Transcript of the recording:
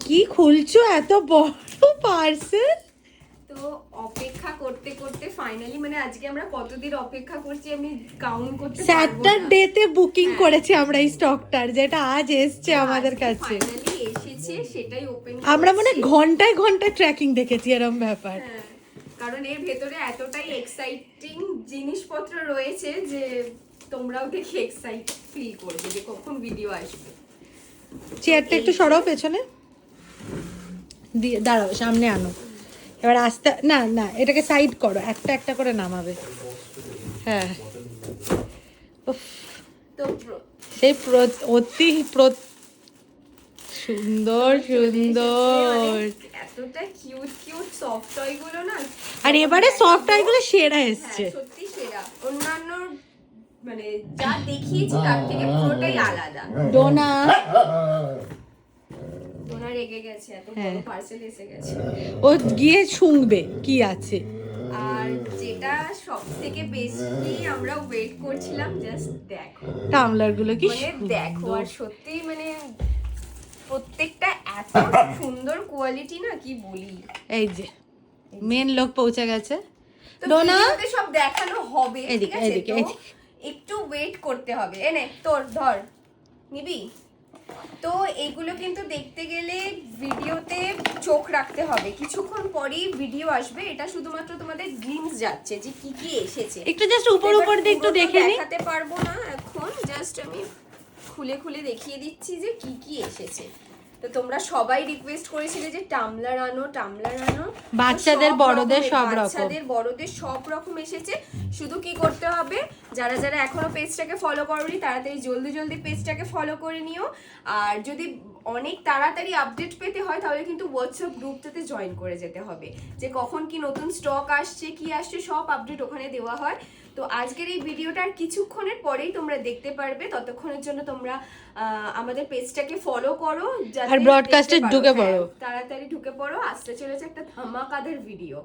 কি খুলছো এত বড় পার্সেল? তো অপেক্ষা করতে করতে ফাইনালি মানে আজকে আমরা কতদিন অপেক্ষা করছি আমি কাউন্ট করতে পারবো না। স্যাটারডেতে বুকিং করেছি আমরা এই স্টকটার, যেটা আজ এসছে আমাদের কাছে। ফাইনালি এসেছে, সেটাই ওপেন আমরা মানে ঘন্টায় ঘন্টায় ট্র্যাকিং দেখেছি এরকম ব্যাপার। কারণ এর ভেতরে এতটাই এক্সাইটিং জিনিসপত্র রয়েছে যে তোমরাও দেখে এক্সাইট ফিল করবে যে কখন ভিডিও আসবে। চেয়ারটা একটু সরাও পেছনে দিয়ে, দাঁড়াও সামনে আনো। এবার আস্তে, না না এটাকে সাইড করো, একটা একটা করে নামাবে। হ্যাঁ, উফ, তো সেই অতি সুন্দর সুন্দর, এতটা কিউট কিউট সফট টয় গুলো না। আর এবারে সফট টয় গুলো সেরা এসছে, সত্যি সেরা। অন্যান্য মানে যা দেখিয়েছি তার থেকে পুরোটাই আলাদা। ডোনা ডোনা রেগে গেছে, এত বড় পার্সেল এসে গেছে। ও গিয়ে শুংবে কি আছে। আর যেটা সবথেকে বেশি আমরা ওয়েট করছিলাম, জাস্ট দেখো টামলার গুলো কি মানে দেখো, আর সত্যি মানে প্রত্যেকটা এত সুন্দর কোয়ালিটি না, কি বলি। এই যে মেন লোক পৌঁছে গেছে। তো ডোনা ভিডিওতে সব দেখানো হবে, ঠিক এদিকে, আছে? এদিকে, তো এদিকে। একটু ওয়েট করতে হবে। এনে তোর ধর, নিবি? তো এগুলো কিন্তু দেখতে গেলে ভিডিওতে চোখ রাখতে হবে, কিছুক্ষণ পরেই ভিডিও আসবে। এটা শুধুমাত্র তোমাদের গ্লিমস যাচ্ছে যে কি কি এসেছে। একটু জাস্ট উপর উপর দিয়ে একটু দেখে নি। দেখাতে পারবো না এখন, জাস্ট আমি খুলে খুলে দেখিয়ে দিচ্ছি যে কি কি এসেছে। তো তোমরা সবাই রিকোয়েস্ট করেছিলে যে টামলার আনো, টামলার আনো। বাচ্চাদের বড়দের সব রকম, বাচ্চাদের বড়দের সব রকম এসেছে। শুধু কি করতে হবে, যারা যারা এখনো পেজটাকে ফলো করোনি তাড়াতাড়ি জলদি জলদি পেজটাকে ফলো করে নিও। আর যদি অনেক তাড়াতাড়ি আপডেট পেতে হয় তাহলে কিন্তু হোয়াটসঅ্যাপ গ্রুপটাতে জয়েন করে যেতে হবে, যে কখন কি নতুন স্টক আসছে কি আসছে সব আপডেট ওখানে দেওয়া হয়। তো আজকের এই ভিডিওটা আর কিছুক্ষণের পরেই তোমরা দেখতে পারবে। ততক্ষণের জন্য তোমরা আমাদের পেজটাকে ফলো করো, আর ব্রডকাস্টে ঢুকে পড়ো, তাড়াতাড়ি ঢুকে পড়ো। আসতে চলেছে একটা ধামাকাদার ভিডিও।